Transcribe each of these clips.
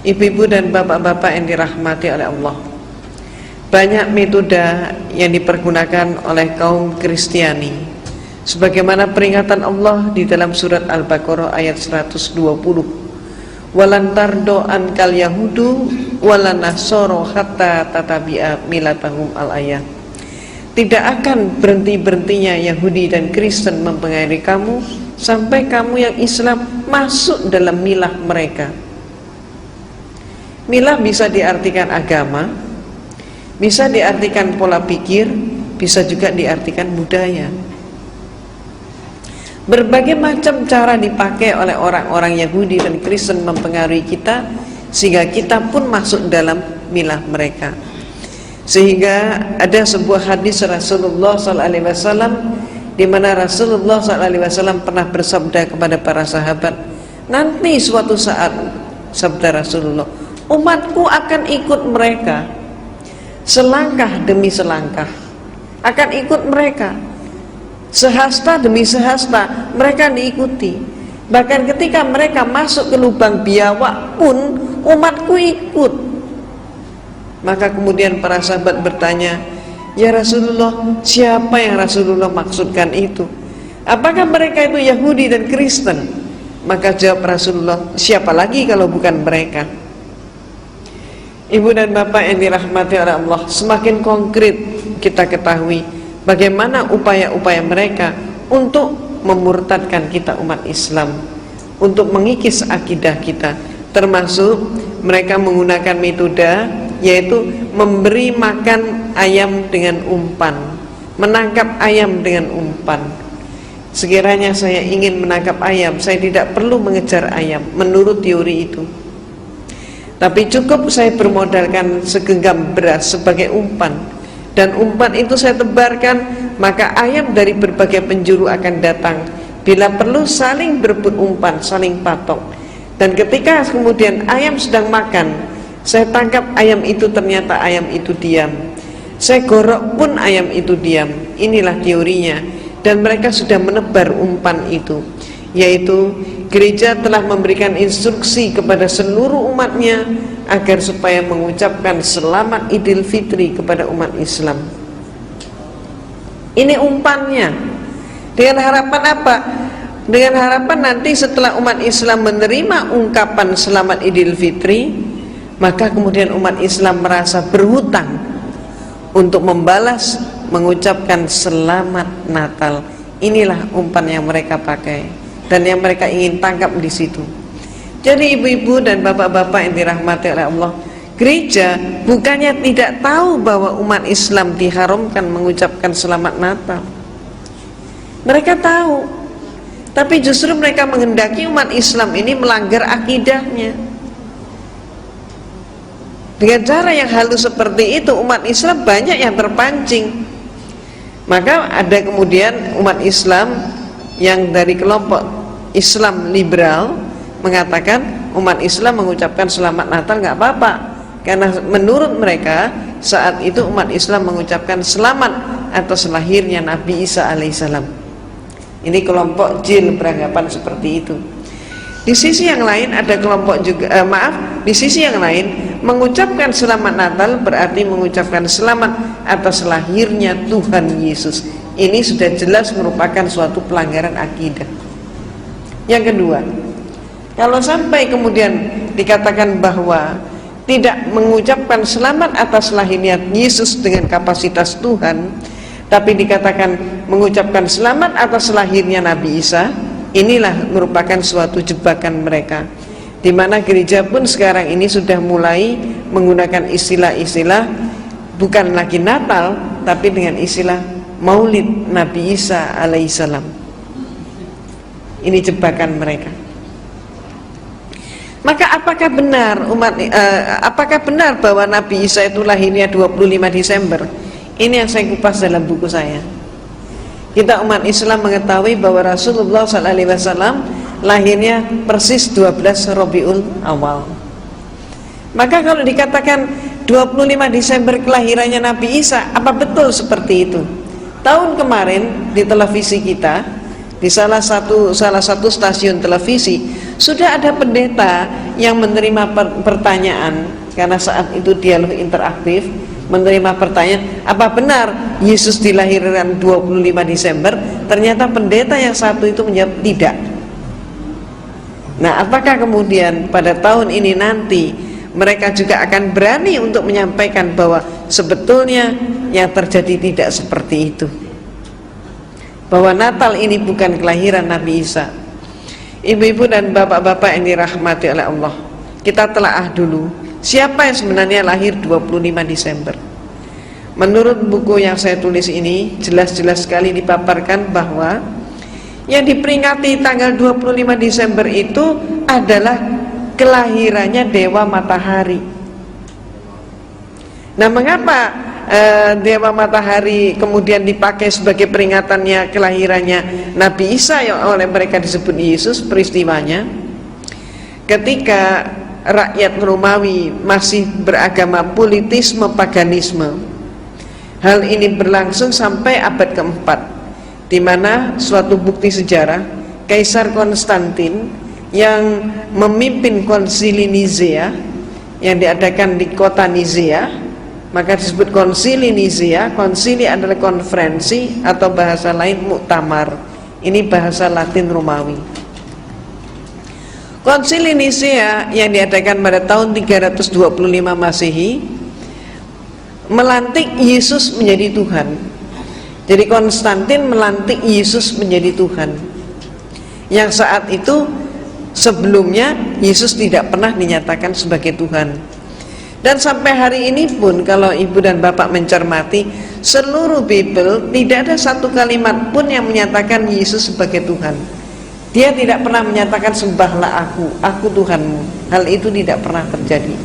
Ibu-ibu dan bapak-bapak yang dirahmati oleh Allah, banyak metode yang dipergunakan oleh kaum Kristiani, sebagaimana peringatan Allah di dalam surat Al-Baqarah ayat 120, walan tardo ankal yahudu walan nasoro hatta tatabi'a milatahum al-ayat. Tidak akan berhenti-berhentinya Yahudi dan Kristen mempengaruhi kamu sampai kamu yang Islam masuk dalam milah mereka. Milah bisa diartikan agama, bisa diartikan pola pikir, bisa juga diartikan budaya. Berbagai macam cara dipakai oleh orang-orang Yahudi dan Kristen mempengaruhi kita, sehingga kita pun masuk dalam milah mereka. Sehingga ada sebuah hadis Rasulullah SAW, di mana Rasulullah SAW pernah bersabda kepada para sahabat, nanti suatu saat, sabda Rasulullah, umatku akan ikut mereka, selangkah demi selangkah akan ikut mereka, sehasta demi sehasta mereka diikuti. Bahkan ketika mereka masuk ke lubang biawak pun umatku ikut. Maka kemudian para sahabat bertanya, ya Rasulullah, siapa yang Rasulullah maksudkan itu? Apakah mereka itu Yahudi dan Kristen? Maka jawab Rasulullah, siapa lagi kalau bukan mereka? Ibu dan bapak yang dirahmati oleh Allah, semakin konkret kita ketahui bagaimana upaya-upaya mereka untuk memurtadkan kita umat Islam, untuk mengikis akidah kita, termasuk mereka menggunakan metode yaitu memberi makan ayam dengan umpan, menangkap ayam dengan umpan. Sekiranya saya ingin menangkap ayam, saya tidak perlu mengejar ayam menurut teori itu, tapi cukup saya bermodalkan segenggam beras sebagai umpan, dan umpan itu saya tebarkan, maka ayam dari berbagai penjuru akan datang. Bila perlu saling berebut umpan, saling patok. Dan ketika kemudian ayam sedang makan, saya tangkap ayam itu, ternyata ayam itu diam. Saya gorok pun ayam itu diam. Inilah teorinya. Dan mereka sudah menebar umpan itu, yaitu gereja telah memberikan instruksi kepada seluruh umatnya agar supaya mengucapkan selamat Idul Fitri kepada umat Islam. Ini umpannya. Dengan harapan apa? Dengan harapan nanti setelah umat Islam menerima ungkapan selamat Idul Fitri, maka kemudian umat Islam merasa berhutang untuk membalas, mengucapkan selamat Natal. Inilah umpan yang mereka pakai dan yang mereka ingin tangkap di situ. Jadi ibu-ibu dan bapak-bapak yang dirahmati oleh Allah, gereja bukannya tidak tahu bahwa umat Islam diharamkan mengucapkan selamat Natal. Mereka tahu, tapi justru mereka menghendaki umat Islam ini melanggar akidahnya. Dengan cara yang halus seperti itu, umat Islam banyak yang terpancing. Maka ada kemudian umat Islam yang dari kelompok Islam liberal mengatakan umat Islam mengucapkan selamat Natal nggak apa-apa, karena menurut mereka saat itu umat Islam mengucapkan selamat atas lahirnya Nabi Isa alaihissalam. Ini kelompok jin beranggapan seperti itu. Di sisi yang lain ada kelompok juga, di sisi yang lain mengucapkan selamat Natal berarti mengucapkan selamat atas lahirnya Tuhan Yesus. Ini sudah jelas merupakan suatu pelanggaran akidah. Yang kedua, kalau sampai kemudian dikatakan bahwa tidak mengucapkan selamat atas lahirnya Yesus dengan kapasitas Tuhan, tapi dikatakan mengucapkan selamat atas lahirnya Nabi Isa, inilah merupakan suatu jebakan mereka, di mana gereja pun sekarang ini sudah mulai menggunakan istilah-istilah bukan lagi Natal, tapi dengan istilah Maulid Nabi Isa alaihissalam. Ini jebakan mereka. Maka apakah benar bahwa Nabi Isa itu lahirnya 25 Desember? Ini yang saya kupas dalam buku saya. Kita umat Islam mengetahui bahwa Rasulullah SAW lahirnya persis 12 Rabiul Awal. Maka kalau dikatakan 25 Desember kelahirannya Nabi Isa, apa betul seperti itu? Tahun kemarin di televisi kita, di salah satu stasiun televisi, sudah ada pendeta yang menerima pertanyaan, karena saat itu dialog interaktif, menerima pertanyaan, apa benar Yesus dilahirkan 25 Desember? Ternyata pendeta yang satu itu menjawab tidak. Nah, apakah kemudian pada tahun ini nanti mereka juga akan berani untuk menyampaikan bahwa sebetulnya yang terjadi tidak seperti itu, bahwa Natal ini bukan kelahiran Nabi Isa? Ibu-ibu dan bapak-bapak yang dirahmati oleh Allah, kita telaah dulu siapa yang sebenarnya lahir 25 Desember. Menurut buku yang saya tulis ini, jelas-jelas sekali dipaparkan bahwa yang diperingati tanggal 25 Desember itu adalah kelahirannya Dewa Matahari. Nah, mengapa Dewa Matahari kemudian dipakai sebagai peringatannya kelahirannya Nabi Isa yang oleh mereka disebut Yesus? Peristiwanya ketika rakyat Romawi masih beragama politisme paganisme, hal ini berlangsung sampai abad keempat, di mana suatu bukti sejarah Kaisar Konstantin yang memimpin konsili Nizea yang diadakan di kota Nizea, maka disebut konsili Nizea. Konsili adalah konferensi atau bahasa lain muktamar, ini bahasa Latin Romawi. Konsili Nizea yang diadakan pada tahun 325 Masehi melantik Yesus menjadi Tuhan. Jadi Konstantin melantik Yesus menjadi Tuhan, yang saat itu sebelumnya Yesus tidak pernah dinyatakan sebagai Tuhan. Dan sampai hari ini pun kalau ibu dan bapak mencermati seluruh Bible, tidak ada satu kalimat pun yang menyatakan Yesus sebagai Tuhan. Dia tidak pernah menyatakan sembahlah aku Tuhanmu. Hal itu tidak pernah terjadi.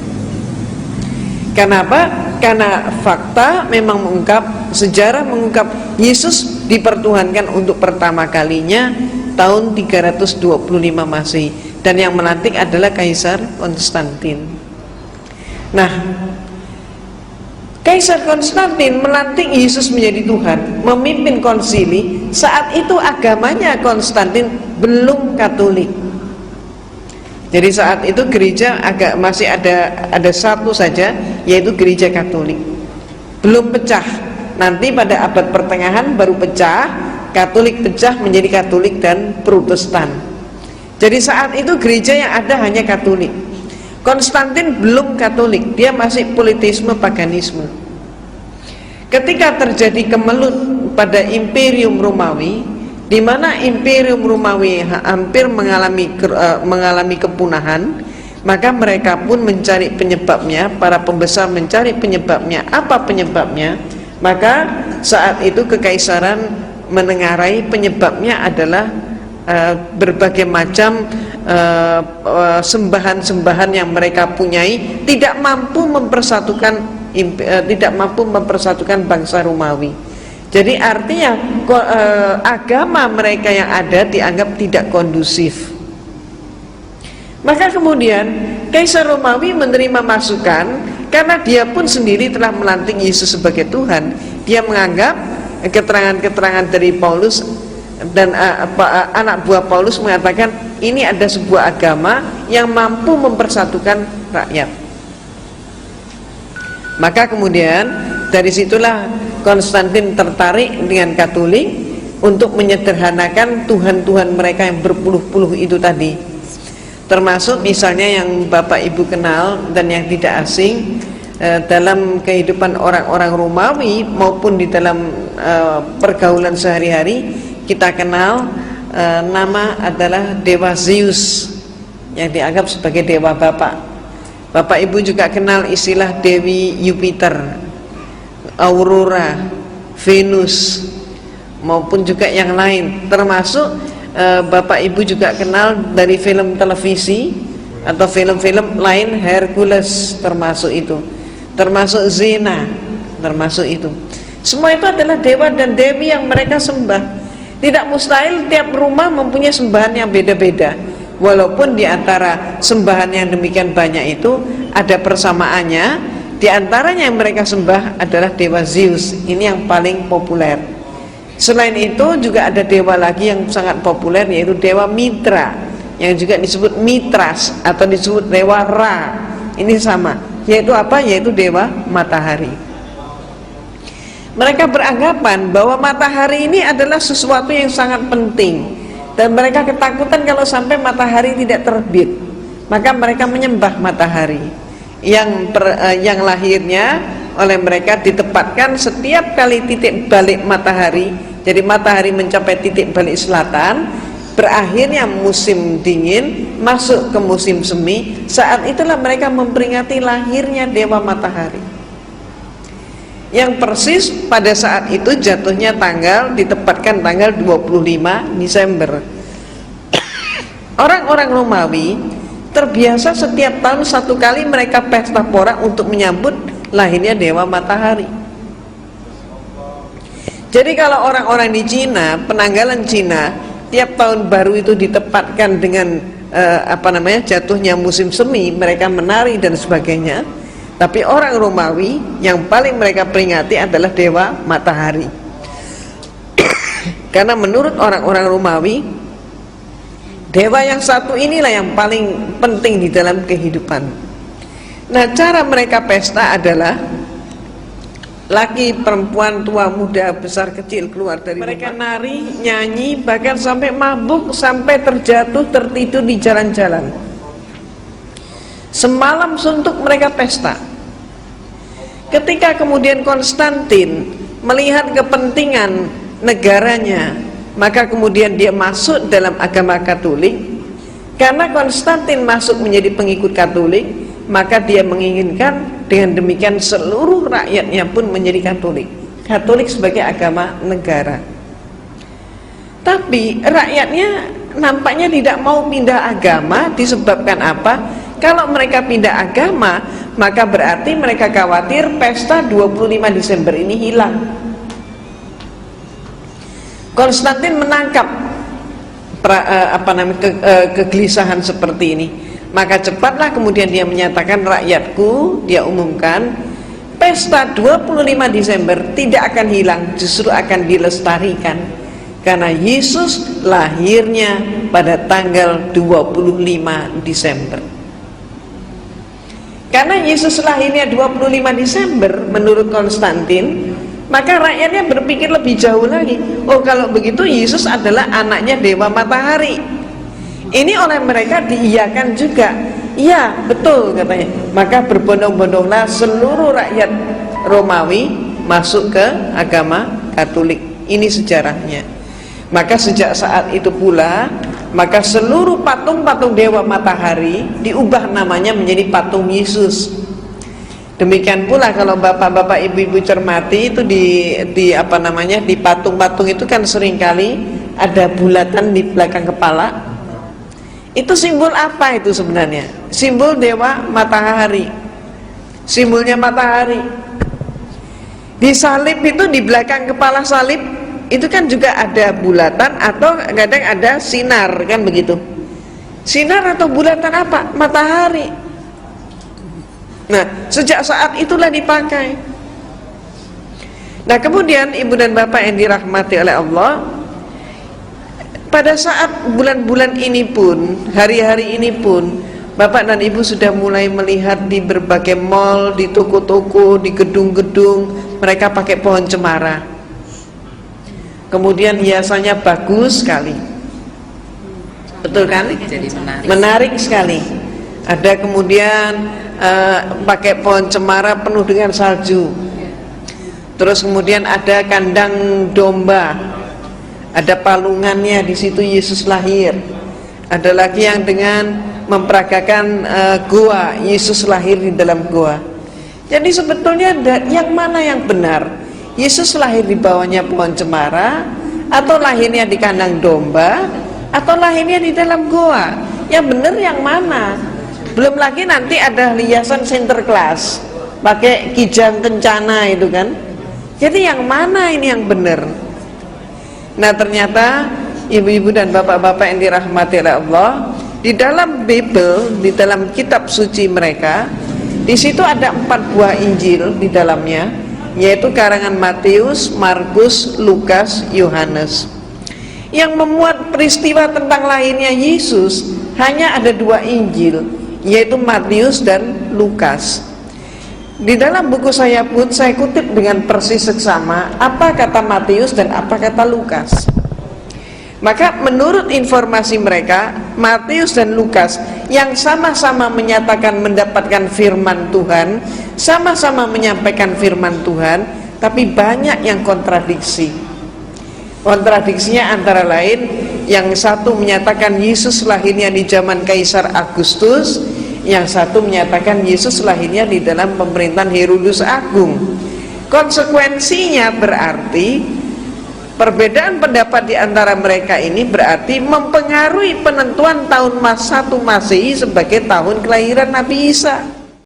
Kenapa? Karena fakta memang mengungkap, sejarah mengungkap Yesus dipertuhankan untuk pertama kalinya tahun 325 Masehi, dan yang melantik adalah Kaisar Konstantin. Nah, Kaisar Konstantin melantik Yesus menjadi Tuhan, memimpin konsili. Saat itu agamanya Konstantin belum Katolik. Jadi saat itu gereja masih ada satu saja, yaitu gereja Katolik. Belum pecah. Nanti pada abad pertengahan baru pecah, Katolik pecah menjadi Katolik dan Protestan. Jadi saat itu gereja yang ada hanya Katolik. Konstantin belum Katolik, dia masih politisme paganisme. Ketika terjadi kemelut pada Imperium Romawi, di mana Imperium Romawi hampir mengalami kepunahan, maka mereka pun mencari penyebabnya. Para pembesar mencari penyebabnya. Apa penyebabnya? Maka saat itu kekaisaran menengarai penyebabnya adalah berbagai macam sembahan-sembahan yang mereka punyai tidak mampu mempersatukan bangsa Romawi. Jadi artinya agama mereka yang ada dianggap tidak kondusif. Maka kemudian Kaisar Romawi menerima masukan, karena dia pun sendiri telah melantik Yesus sebagai Tuhan. Dia menganggap keterangan-keterangan dari Paulus dan anak buah Paulus mengatakan ini ada sebuah agama yang mampu mempersatukan rakyat. Maka kemudian dari situlah Konstantin tertarik dengan Katolik untuk menyederhanakan Tuhan-Tuhan mereka yang berpuluh-puluh itu tadi. Termasuk misalnya yang Bapak Ibu kenal dan yang tidak asing dalam kehidupan orang-orang Romawi maupun di dalam pergaulan sehari-hari, kita kenal nama adalah Dewa Zeus yang dianggap sebagai dewa bapak. Bapak Ibu juga kenal istilah Dewi Jupiter, Aurora, Venus, maupun juga yang lain. Termasuk Bapak Ibu juga kenal dari film televisi atau film-film lain, Hercules termasuk itu, termasuk Xena termasuk itu. Semua itu adalah dewa dan dewi yang mereka sembah. Tidak mustahil tiap rumah mempunyai sembahan yang beda-beda. Walaupun di antara sembahan yang demikian banyak itu ada persamaannya. Di antaranya yang mereka sembah adalah Dewa Zeus. Ini yang paling populer. Selain itu juga ada dewa lagi yang sangat populer, yaitu Dewa Mitra. yang juga disebut Mitras atau disebut dewa Ra. Ini sama, yaitu apa? Yaitu dewa matahari. Mereka beranggapan bahwa matahari ini adalah sesuatu yang sangat penting, dan mereka ketakutan kalau sampai matahari tidak terbit. Maka mereka menyembah matahari yang lahirnya oleh mereka ditempatkan setiap kali titik balik matahari. Jadi matahari mencapai titik balik selatan, berakhirnya musim dingin, masuk ke musim semi. Saat itulah mereka memperingati lahirnya dewa matahari, yang persis pada saat itu jatuhnya ditempatkan tanggal 25 Desember. Orang-orang Romawi terbiasa setiap tahun satu kali mereka pesta pora untuk menyambut lahirnya dewa matahari. Jadi kalau orang-orang di Cina, penanggalan Cina, tiap tahun baru itu ditempatkan dengan jatuhnya musim semi, mereka menari dan sebagainya. Tapi orang Romawi yang paling mereka peringati adalah dewa matahari. Karena menurut orang-orang Romawi, dewa yang satu inilah yang paling penting di dalam kehidupan. Nah, cara mereka pesta adalah laki, perempuan, tua, muda, besar, kecil keluar dari mereka rumah. Nari, nyanyi, bahkan sampai mabuk, sampai terjatuh, tertidur di jalan-jalan. Semalam suntuk mereka pesta. Ketika kemudian Konstantin melihat kepentingan negaranya, maka kemudian dia masuk dalam agama Katolik. Karena Konstantin masuk menjadi pengikut Katolik, maka dia menginginkan dengan demikian seluruh rakyatnya pun menjadi Katolik. Katolik sebagai agama negara. Tapi rakyatnya nampaknya tidak mau pindah agama. Disebabkan apa? Kalau mereka pindah agama, maka berarti mereka khawatir pesta 25 Desember ini hilang. Konstantin menangkap kegelisahan seperti ini. Maka cepatlah kemudian dia menyatakan, rakyatku, dia umumkan, pesta 25 Desember tidak akan hilang, justru akan dilestarikan. Karena Yesus lahirnya pada tanggal 25 Desember. Karena Yesus lahirnya 25 Desember menurut Konstantin, maka rakyatnya berpikir lebih jauh lagi. Oh, kalau begitu Yesus adalah anaknya dewa matahari. Ini oleh mereka diiyakan juga. Iya, betul katanya. Maka berbondong-bondonglah seluruh rakyat Romawi masuk ke agama Katolik. Ini sejarahnya. Maka sejak saat itu pula, maka seluruh patung-patung dewa matahari diubah namanya menjadi patung Yesus. Demikian pula kalau bapak-bapak, ibu-ibu cermati itu di patung-patung itu kan seringkali ada bulatan di belakang kepala. Itu simbol apa itu sebenarnya? Simbol dewa matahari. Simbolnya matahari. Di salib itu, di belakang kepala salib itu kan juga ada bulatan atau kadang ada sinar, kan begitu. Sinar atau bulatan apa? Matahari. Nah, sejak saat itulah dipakai. Nah, kemudian ibu dan bapak yang dirahmati oleh Allah, pada saat bulan-bulan ini pun, hari-hari ini pun, bapak dan ibu sudah mulai melihat di berbagai mall, di toko-toko, di gedung-gedung, mereka pakai pohon cemara. Kemudian hiasannya bagus sekali. Betul kan? Jadi menarik sekali. Ada kemudian pakai pohon cemara penuh dengan salju. Terus kemudian ada kandang domba, ada palungannya, di situ Yesus lahir. Ada lagi yang dengan memperagakan gua, Yesus lahir di dalam gua. Jadi sebetulnya yang mana yang benar? Yesus lahir di bawahnya pohon cemara, atau lahirnya di kandang domba, atau lahirnya di dalam gua? Yang benar yang mana? Belum lagi nanti ada hiasan Sinterklas, pakai kijang kencana itu kan. Jadi yang mana ini yang benar? Nah, ternyata ibu-ibu dan bapak-bapak yang dirahmati oleh Allah, di dalam Bible, di dalam kitab suci mereka, di situ ada 4 buah Injil di dalamnya, yaitu karangan Matius, Markus, Lukas, Yohanes. Yang memuat peristiwa tentang lahirnya Yesus hanya ada dua Injil, yaitu Matius dan Lukas. Di dalam buku saya pun saya kutip dengan persis seksama apa kata Matius dan apa kata Lukas. Maka menurut informasi mereka, Matius dan Lukas yang sama-sama menyatakan mendapatkan firman Tuhan, sama-sama menyampaikan firman Tuhan, tapi banyak yang kontradiksi. Kontradiksinya antara lain, yang satu menyatakan Yesus lahirnya di zaman Kaisar Agustus, yang satu menyatakan Yesus lahirnya di dalam pemerintahan Herodes Agung. Konsekuensinya berarti perbedaan pendapat di antara mereka ini berarti mempengaruhi penentuan tahun 1 Masehi sebagai tahun kelahiran Nabi Isa.